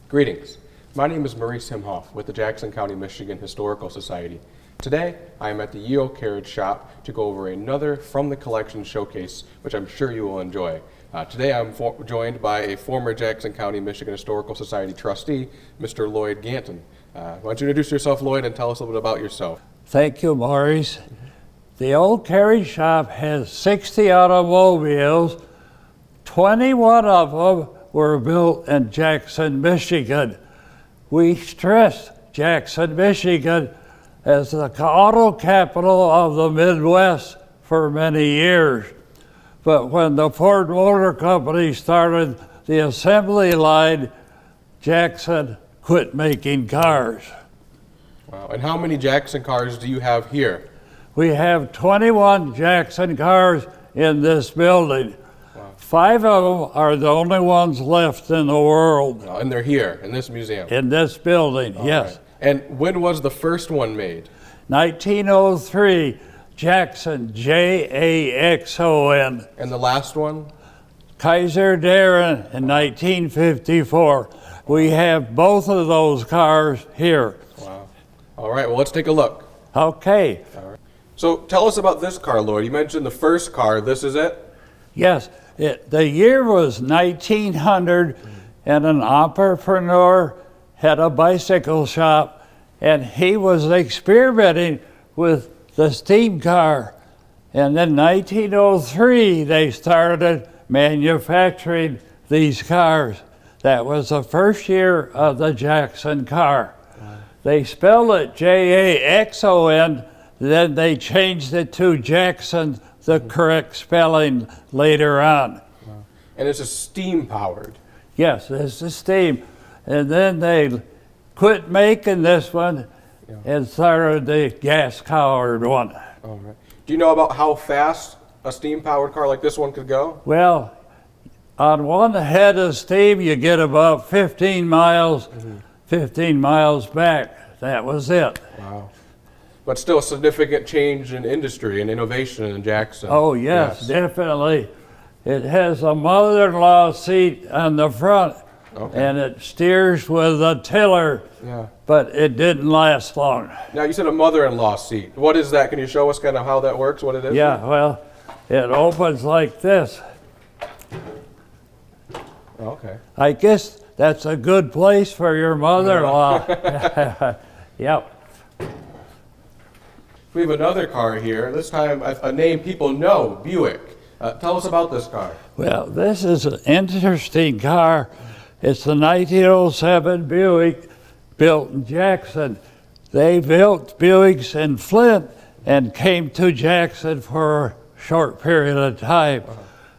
Greetings. My name is Maurice Himhoff with the Jackson County, Michigan Historical Society. Today, I am at the Ole Carriage shop to go over another From the Collection showcase, which I'm sure you will enjoy. Today, I'm joined by a former Jackson County, Michigan Historical Society trustee, Mr. Lloyd Ganton. Why don't you introduce yourself, Lloyd, and tell us a little bit about yourself? Thank you, Maurice. The Ole Carriage shop has 60 automobiles. 21 of them were built in Jackson, Michigan. We stress Jackson, Michigan as the auto capital of the Midwest for many years. But when the Ford Motor Company started the assembly line, Jackson quit making cars. Wow. And how many Jackson cars do you have here? We have 21 Jackson cars in this building. Wow. 5 of them are the only ones left in the world. And they're here in this museum? In this building, yes. Right. And when was the first one made? 1903, Jackson, Jaxon. And the last one? Kaiser Darren in 1954. We have both of those cars here. Wow. All right, well, let's take a look. Okay. All right. So tell us about this car, Lloyd. You mentioned the first car. This is it? Yes. The year was 1900, and an entrepreneur had a bicycle shop, and he was experimenting with the steam car. And in 1903, they started manufacturing these cars. That was the first year of the Jackson car. They spelled it Jaxon, then they changed it to Jackson, the correct spelling later on. Wow. And it's a steam powered? Yes, this is steam. And then they quit making this one and started the gas powered one. All right. Do you know about how fast a steam powered car like this one could go? Well, on one head of steam, you get about 15 miles, 15 miles back. That was it. Wow. But still a significant change in industry and innovation in Jackson. Oh, yes, definitely. It has a mother-in-law seat on the front, and it steers with a tiller, but it didn't last long. Now, you said a mother-in-law seat. What is that? Can you show us kind of how that works, what it is? Yeah, well, it opens like this. Okay. I guess that's a good place for your mother-in-law. Yep. We have another car here, this time a name people know, Buick. Tell us about this car. Well, this is an interesting car. It's the 1907 Buick built in Jackson. They built Buicks in Flint and came to Jackson for a short period of time.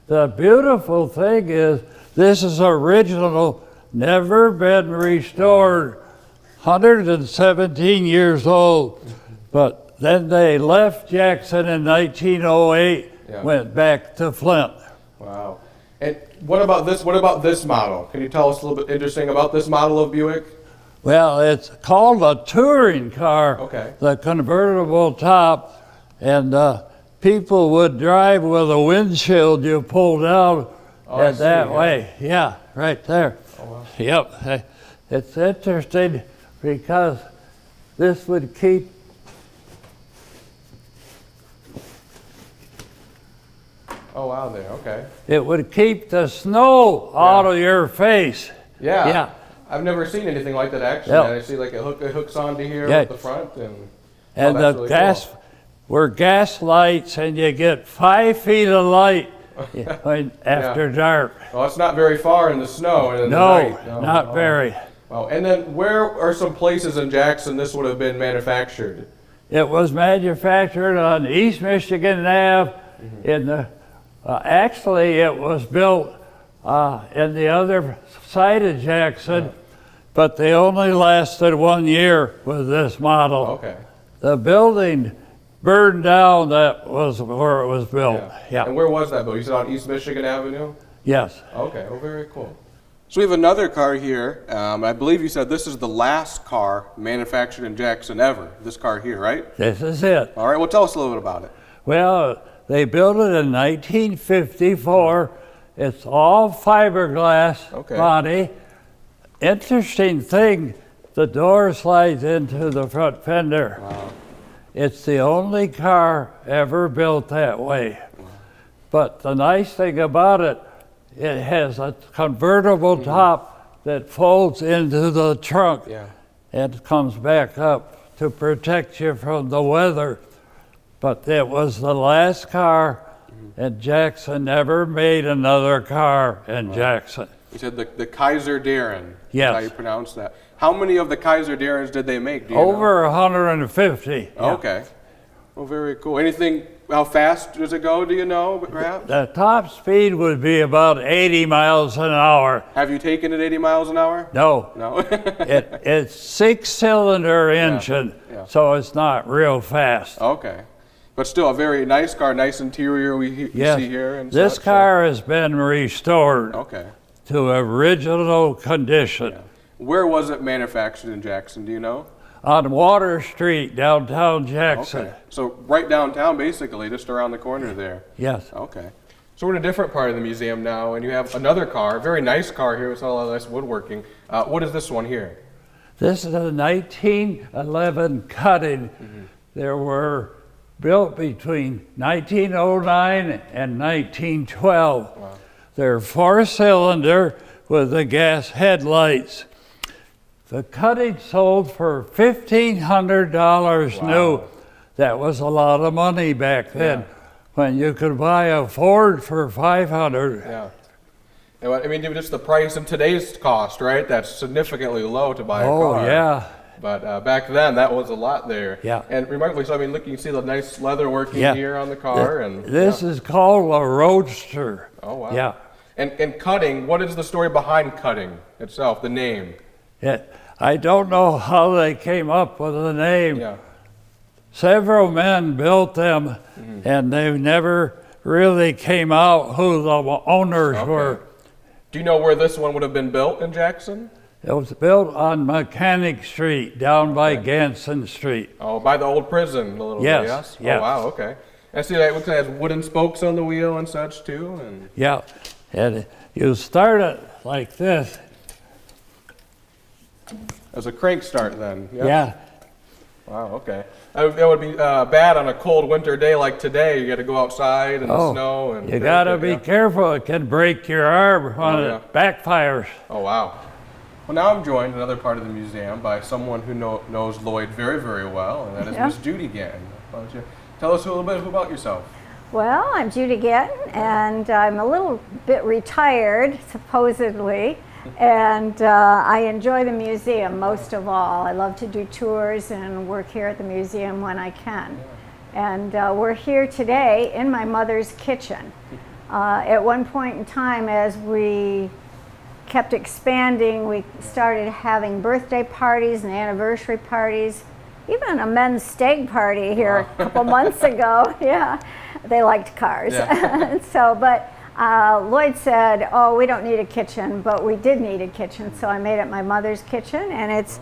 The beautiful thing is this is original, never been restored, 117 years old. But then they left Jackson in 1908, went back to Flint. Wow. And what about this model? Can you tell us a little bit interesting about this model of Buick? Well, it's called a touring car, the convertible top, and people would drive with a windshield you pull down that way. Yeah, right there. Oh, wow. Yep. It's interesting because this would keep Oh, wow, there, okay. It would keep the snow out of your face. Yeah. I've never seen anything like that, actually. I see like it hooks onto here with the front. And the really gas were gas lights, and you get 5 feet of light after dark. Well, it's not very far in the snow and in the night. No, not very. Wow. And then where are some places in Jackson this would have been manufactured? It was manufactured on East Michigan Ave in the actually, it was built in the other side of Jackson, but they only lasted 1 year with this model. Okay. The building burned down. That was where it was built. Yeah. And where was that built? You said on East Michigan Avenue? Yes. Okay. Oh, very cool. So we have another car here. I believe you said this is the last car manufactured in Jackson ever. This car here, right? This is it. All right. Well, tell us a little bit about it. Well, they built it in 1954. It's all fiberglass body. interesting thing, the door slides into the front fender. Wow. It's the only car ever built that way. But the nice thing about it, it has a convertible top that folds into the trunk Yeah. and comes back up to protect you from the weather. But it was the last car, and Jackson never made another car in Jackson. You said the Kaiser Darren. Yes. How you pronounce that? How many of the Kaiser Darrens did they make? Do you know? Over 150. Yeah. Okay. Well, very cool. Anything? How fast does it go? Do you know? Perhaps. The top speed would be about 80 miles an hour. Have you taken it 80 miles an hour? No, No. it's 6-cylinder engine, yeah. so it's not real fast. Okay. But still a very nice car, nice interior we Yes. see here. And This such, car has been restored Okay. to original condition. Where was it manufactured in Jackson? Do you know? On Water Street, downtown Jackson. Okay. So right downtown, basically, just around the corner there. Yes. Okay. So we're in a different part of the museum now, and you have another car, a very nice car here with all of nice woodworking. What is this one here? This is a 1911 cutting. There were built between 1909 and 1912. Wow. They're 4-cylinder with the gas headlights. The cutting sold for $1,500 new. That was a lot of money back then, when you could buy a Ford for $500. Yeah. And I mean, just the price in today's cost, right? That's significantly low to buy a car. Oh, yeah. But back then, that was a lot there. Yeah. And remarkably so, I mean, look, you can see the nice leather working Yeah. here on the car. And This is called a Roadster. Oh, wow. Yeah. And cutting, what is the story behind cutting itself, the name? I don't know how they came up with the name. Yeah. Several men built them, and they never really came out who the owners were. Do you know where this one would have been built in Jackson? It was built on Mechanic Street, down by Ganson Street. Oh, by the old prison a little Yes, bit, yes? yes. Oh, wow, okay. I see that it has wooden spokes on the wheel and such, too. And Yeah, and you start it like this. as a crank start then? Yes? Yeah, Wow, okay. That would be bad on a cold winter day like today. You got to go outside in the snow. And you gotta be careful. It can break your arm when it backfires. Oh, wow. Well, now I'm joined in another part of the museum by someone who knows Lloyd very, very well, and that is Miss Judi Ganton. Why don't you tell us a little bit about yourself? Well, I'm Judi Ganton, and I'm a little bit retired, supposedly, and I enjoy the museum most of all. I love to do tours and work here at the museum when I can. And we're here today in my mother's kitchen. At one point in time, as we kept expanding, we started having birthday parties and anniversary parties, even a men's steak party here a couple months ago. Yeah, they liked cars. Yeah. But Lloyd said, oh, we don't need a kitchen, but we did need a kitchen, so I made it my mother's kitchen, and it's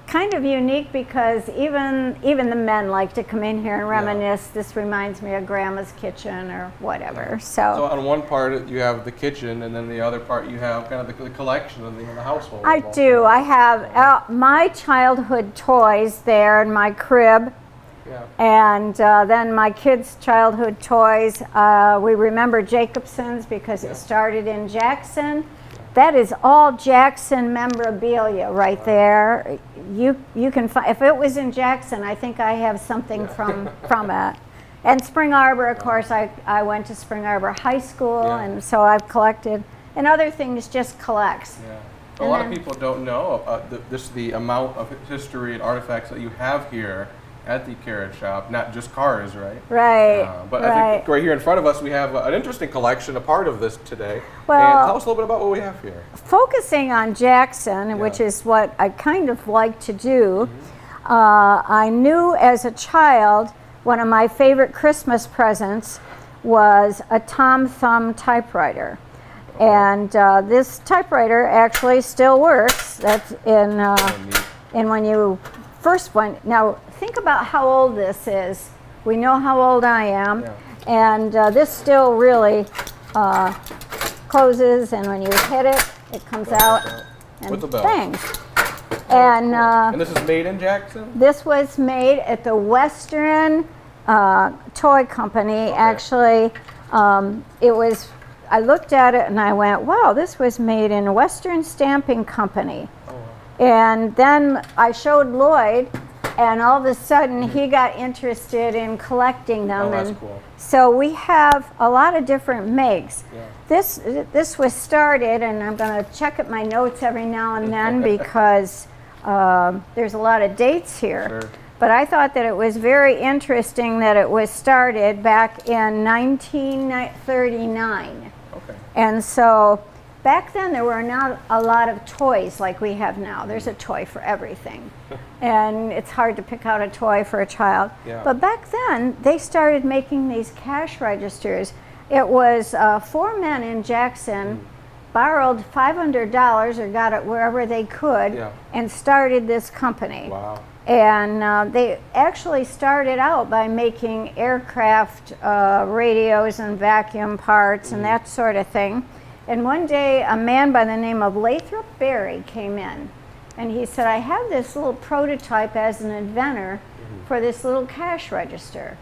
kind of unique because even the men like to come in here and reminisce. This reminds me of Grandma's kitchen or whatever. So on one part you have the kitchen, and then the other part you have kind of the collection of the household. I do. I have my childhood toys there in my crib. Yeah. And then my kids' childhood toys. We remember Jacobson's because it started in Jackson. That is all Jackson memorabilia right there. You can find, if it was in Jackson, I think I have something from it. And Spring Arbor, of course, I went to Spring Arbor High School, and so I've collected. And other things just collects. Yeah. A lot of people don't know the amount of history and artifacts that you have here at the Carriage Shop, not just cars, right? Right. But I think right here in front of us we have an interesting collection, a part of this today. Well, and tell us a little bit about what we have here. Focusing on Jackson, which is what I kind of like to do, I knew as a child one of my favorite Christmas presents was a Tom Thumb typewriter. And this typewriter actually still works. That's in when you first went. Now think about how old this is. We know how old I am, and this still really closes, and when you hit it, it comes out, and With the bell. things. And And this is made in Jackson? this was made at the Western Toy Company. Actually, it was, I looked at it and I went, wow, this was made in Western Stamping Company. Oh, wow. And then I showed Lloyd, and all of a sudden he got interested in collecting them. Oh, that's and cool. so we have a lot of different makes. Yeah. This was started, and I'm going to check at my notes every now and then because there's a lot of dates here. Sure. But I thought that it was very interesting that it was started back in 1939. Okay. And so back then there were not a lot of toys like we have now. There's a toy for everything. And it's hard to pick out a toy for a child. Yeah. But back then they started making these cash registers. It was 4 men in Jackson borrowed $500 or got it wherever they could, Yeah. and started this company. Wow. And they actually started out by making aircraft radios and vacuum parts and that sort of thing. And one day a man by the name of Lathrop Berry came in, and he said, I have this little prototype as an inventor for this little cash register.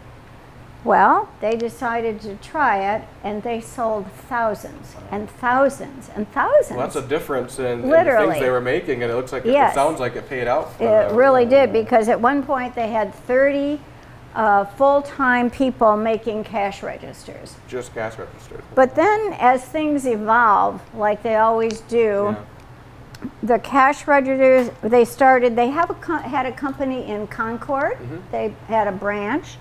Well, they decided to try it, and they sold thousands and thousands and thousands. Well, that's a difference in the Literally. things they were making, and it looks like Yes. it sounds like it paid out for It them. really did, because at one point they had 30 full-time people making cash registers. Just cash registers. But then as things evolve, like they always do, the cash registers, they had a company in Concord. They had a branch.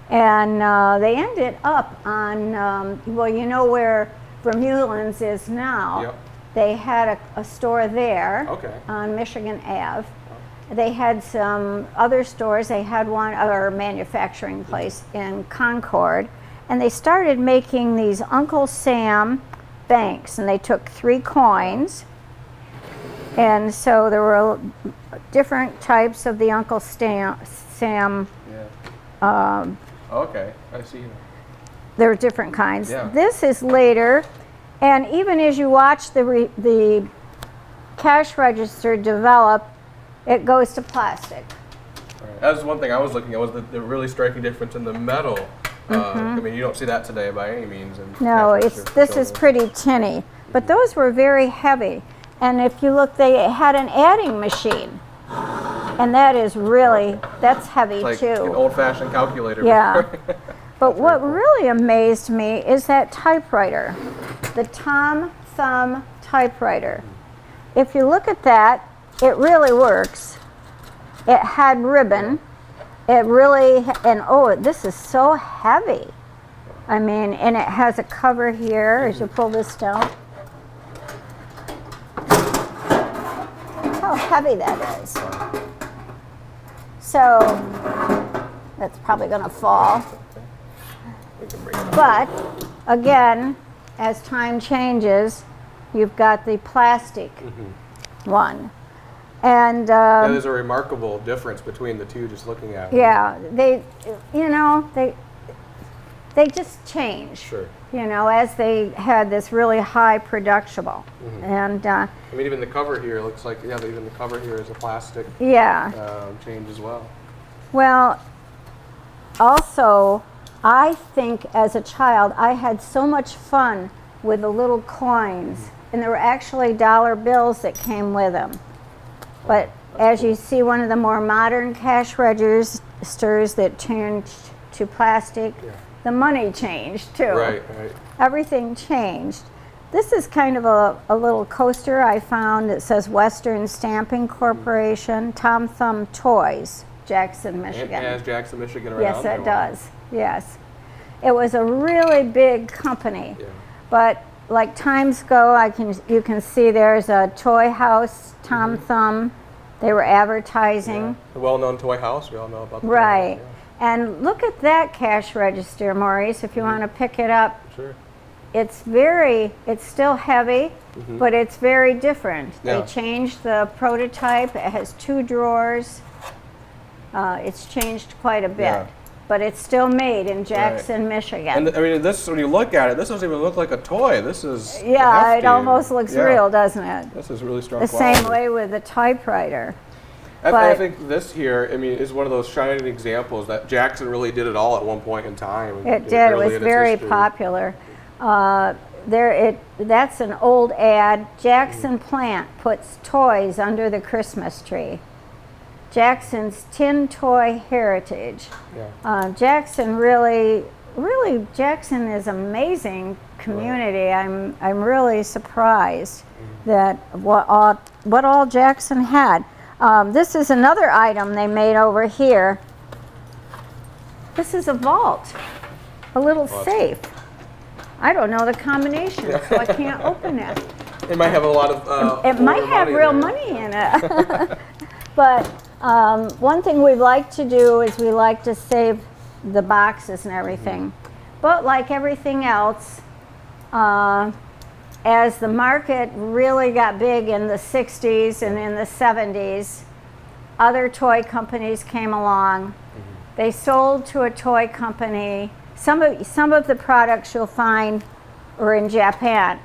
And they ended up on, well, you know where Vermeulen's is now. Yep. They had a store there Okay. on Michigan Ave. They had some other stores. They had one other manufacturing place in Concord. And they started making these Uncle Sam banks. And they took 3 coins. And so there were different types of the Uncle Sam. Yeah. Okay, I see. There were different kinds. Yeah. This is later. And even as you watch the cash register develop, it goes to plastic. Right. That was one thing I was looking at, was the really striking difference in the metal. I mean, you don't see that today by any means. In No, cash it's registers for this is children. pretty tinny. But those were very heavy. And if you look, they had an adding machine. And that is really, that's heavy It's like too. an old-fashioned calculator. Yeah. But what very cool. really amazed me is that typewriter, the Tom Thumb typewriter. If you look at that, it really works. It had ribbon. It really, and oh, this is so heavy. I mean, and it has a cover here as you pull this down. How heavy that is. So, that's probably going to fall. We can bring it up. But again, as time changes, you've got the plastic one. And Yeah, there's a remarkable difference between the two just looking at them. yeah, they just changed. Sure. You know, as they had this really high production. And I mean, even the cover here looks like, yeah, even the cover here is a plastic yeah. change as well. Well, also, I think as a child, I had so much fun with the little coins. And there were actually dollar bills that came with them. But as you see, one of the more modern cash registers that changed to plastic, the money changed too. Right, right. Everything changed. This is kind of a little coaster I found that says Western Stamping Corporation, Tom Thumb Toys, Jackson, Michigan. And it has Jackson, Michigan around Yes, there. it does. Yes. It was a really big company. Yeah. But like times go, you can see there's a toy house, Tom Thumb. They were advertising. Yeah. The well-known toy house, we all know about the toy Right. house, And look at that cash register, Maurice, if you want to pick it up. yeah. Sure. It's still heavy, but it's very different. Yeah. They changed the prototype. It has 2 drawers. It's changed quite a bit. Yeah. but it's still made in Jackson, Michigan. And I mean, this, when you look at it, this doesn't even look like a toy. This is Yeah, hefty. it almost looks real, doesn't it? This is really strong The quality. same way with the typewriter. I think this here, I mean, is one of those shining examples that Jackson really did it all at one point in time. It did. It early was in its very history. popular. That's an old ad. Jackson Plant puts toys under the Christmas tree. Jackson's tin toy heritage. Yeah. Jackson really, Jackson is amazing community. Right. I'm really surprised that what all Jackson had. This is another item they made over here. This is a vault, a little safe. I don't know the combination, so I can't open it. It might have a lot of. It might have real money in it. But one thing we like to do is we like to save the boxes and everything. But like everything else, as the market really got big in the 60s and in the 70s, other toy companies came along. They sold to a toy company. Some of the products you'll find are in Japan,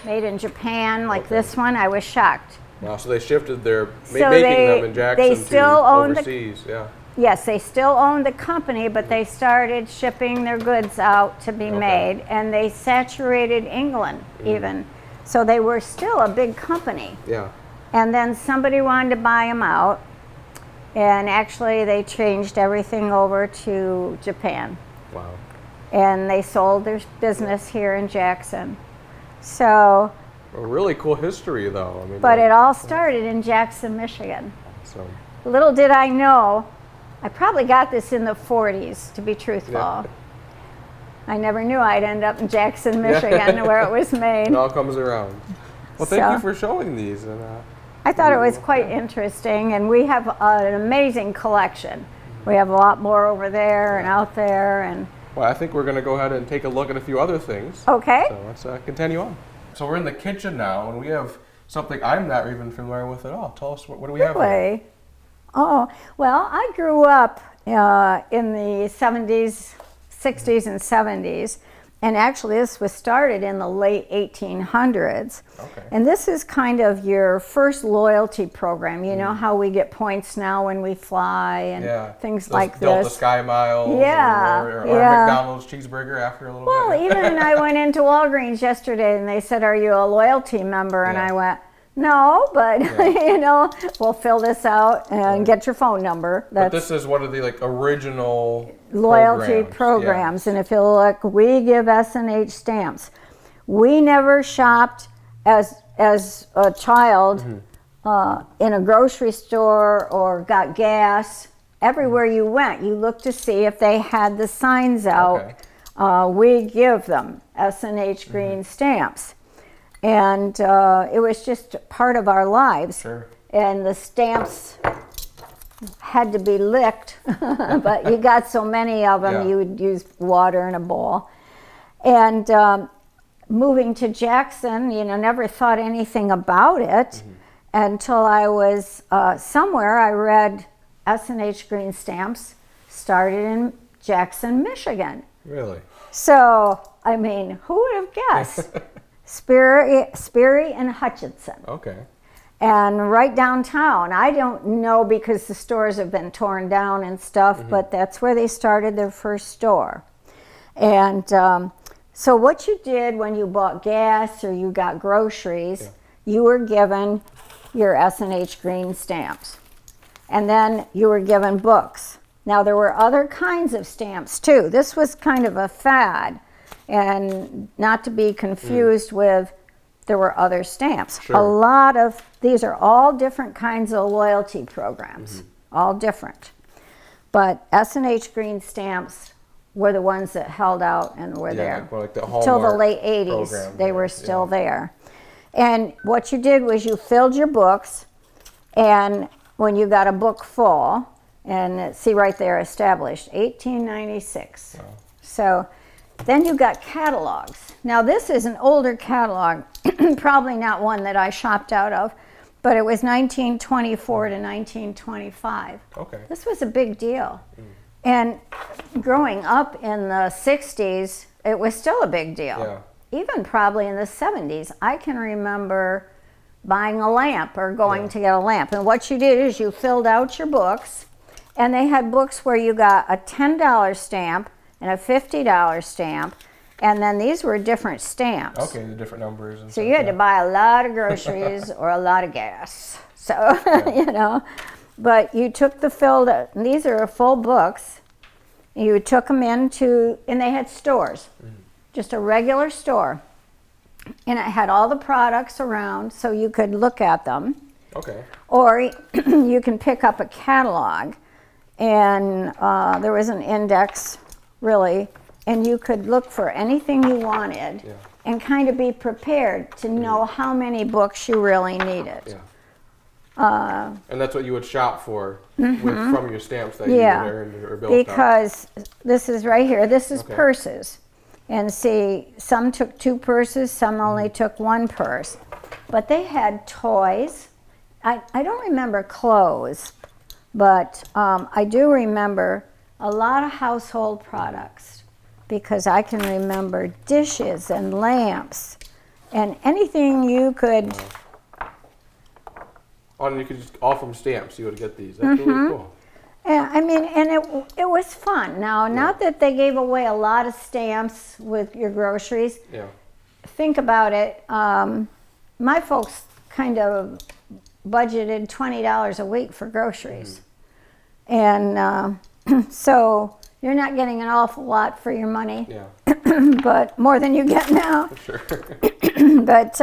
made in Japan, like this one. I was shocked. Wow, so they shifted their So making them in Jackson they still to own overseas. Yeah. Yes, they still owned the company, but they started shipping their goods out to be made, and they saturated England even. So they were still a big company. Yeah. And then somebody wanted to buy them out, and actually they changed everything over to Japan. Wow. And they sold their business here in Jackson. So, A really cool history, though. I mean, but it all started in Jackson, Michigan. So. Little did I know, I probably got this in the 40s, to be truthful. Yeah. I never knew I'd end up in Jackson, Michigan, where it was made. It all comes around. Well, thank So- you for showing these. And, I thought it was quite interesting, and we have an amazing collection. We have a lot more over there and out there. And well, I think we're going to go ahead and take a look at a few other things. okay. So let's continue on. So we're in the kitchen now, and we have something I'm not even familiar with at all. Tell us, what do we have here? Really? Oh, well, I grew up in the 70s, 60s, and 70s. And actually, this was started in the late 1800s. Okay. And this is kind of your first loyalty program. You know how we get points now when we fly and things Those like Delta this. Sky Miles. Yeah, Or yeah. McDonald's cheeseburger after a little Well, bit. even I went into Walgreens yesterday and they said, "Are you a loyalty member?" And Yeah. I went, "No, but you know, we'll fill this out and get your phone number." But this is one of the original loyalty programs. programs. And if you look, we give S&H stamps. We never shopped as a child in a grocery store or got gas. Everywhere you went, you looked to see if they had the signs out. We give them S&H Green Stamps. And it was just part of our lives. Sure. And the stamps had to be licked, but you got so many of them, you would use water in a bowl. And moving to Jackson, never thought anything about it until I was somewhere. I read S&H Green Stamps started in Jackson, Michigan. Really? So, I mean, who would have guessed? Sperry and Hutchinson. Okay. And right downtown. I don't know because the stores have been torn down and stuff, but that's where they started their first store. And so what you did when you bought gas or you got groceries, you were given your S&H Green Stamps. And then you were given books. Now there were other kinds of stamps too. This was kind of a fad, and not to be confused with there were other stamps. Sure. A lot of these are all different kinds of loyalty programs, all different. But S&H Green Stamps were the ones that held out and were there. Like the Till the Hallmark late 80s, program they there, were still there. And what you did was you filled your books, and when you got a book full, and see right there, established, 1896. Wow. So then you got catalogs. Now this is an older catalog, probably not one that I shopped out of, but it was 1924 to 1925. Okay. This was a big deal. And growing up in the 60s, it was still a big deal. Yeah. Even probably in the 70s. I can remember buying a lamp or going to get a lamp. And what you did is you filled out your books, and they had books where you got a $10 stamp and a $50 stamp, and then these were different stamps. Okay, the different numbers. And So you had to buy a lot of groceries or a lot of gas. So, you know, but you took the filled, and these are full books. You took them into, and they had stores, just a regular store. And it had all the products around so you could look at them. Okay. Or you can pick up a catalog, and there was an index, really, and you could look for anything you wanted and kind of be prepared to know how many books you really needed. Yeah. And that's what you would shop for from your stamps that you would earn or built because this is right here. This is Okay. purses. And see, some took 2 purses, some only took 1 purse. But they had toys. I don't remember clothes, but I do remember a lot of household products because I can remember dishes and lamps and anything you could. Oh, and you could just, all from stamps, you would get these. That's really cool. Yeah, I mean, and it was fun. Now, not that they gave away a lot of stamps with your groceries. Yeah. Think about it. My folks kind of budgeted $20 a week for groceries. And so you're not getting an awful lot for your money, but more than you get now. Sure. But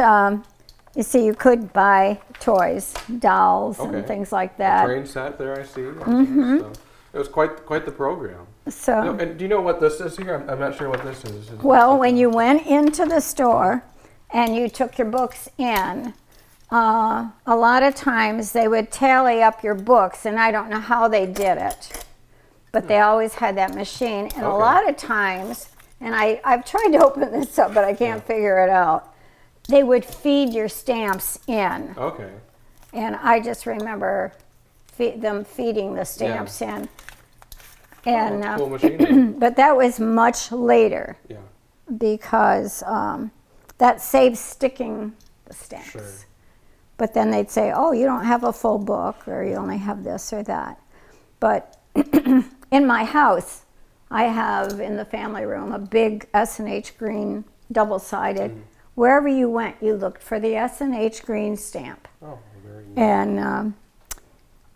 you see, you could buy toys, dolls, and things like that. Train set there, I see. So it was quite the program. So, And do you know what this is here? I'm not sure what this is. well, when you went into the store and you took your books in, a lot of times they would tally up your books, and I don't know how they did it, but they always had that machine. And a lot of times, and I've tried to open this up, but I can't figure it out, they would feed your stamps in. Okay. And I just remember them feeding the stamps in. And cool machine. but that was much later Yeah. because that saves sticking the stamps. Sure. But then they'd say, oh, you don't have a full book, or you only have this or that. But in my house, I have in the family room a big S&H Green double-sided. Wherever you went, you looked for the S&H Green stamp. Oh, very neat. And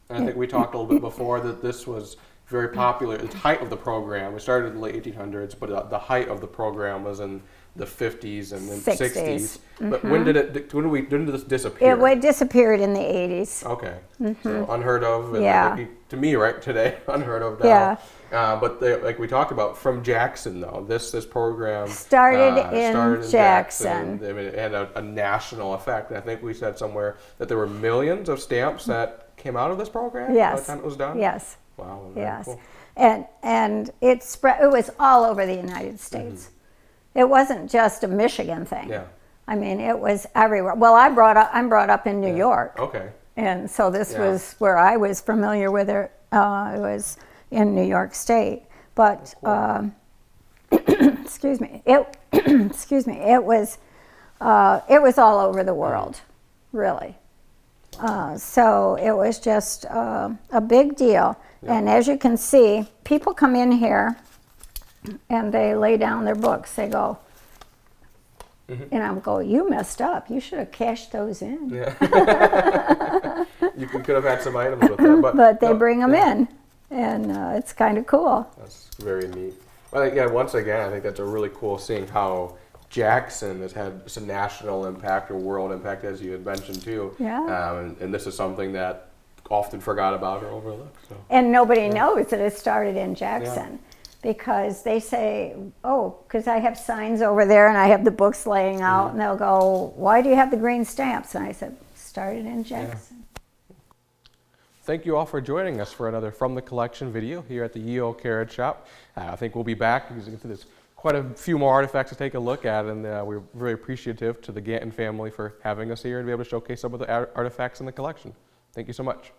I think we talked a little bit before that this was very popular. The height of the program, we started in the late 1800s, but the height of the program was in the 50s and then 60s. But when did this disappear? it disappeared in the 80s. Okay, so unheard of. And Yeah. I think to me, right today, unheard of now. But like we talked about, from Jackson though, this program Started in Jackson. I mean, it had a national effect. And I think we said somewhere that there were millions of stamps that came out of this program by the time it was done. Yes. Wow. Very Yes. cool. And it spread. It was all over the United States. It wasn't just a Michigan thing. Yeah. I mean, it was everywhere. Well, I'm brought up in New York. Okay. And so this was where I was familiar with it. It was in New York State. But excuse me. It was all over the world, really. So it was just a big deal. Yeah. And as you can see, people come in here and they lay down their books. They go, and I'm going, you messed up. You should have cashed those in. Yeah. You could have had some items with that. But they bring them in, and it's kind of cool. That's very neat. Well, once again, I think that's a really cool seeing how Jackson has had some national impact or world impact, as you had mentioned too. Yeah. And this is something that often forgot about or overlooked. So. And nobody knows that it started in Jackson. Because they say, oh, because I have signs over there and I have the books laying out, and they'll go, why do you have the green stamps? And I said, started in Jackson. Yeah. Thank you all for joining us for another From the Collection video here at the Ole Carriage shop. I think we'll be back because there's quite a few more artifacts to take a look at, and we're very appreciative to the Ganton family for having us here and be able to showcase some of the artifacts in the collection. Thank you so much.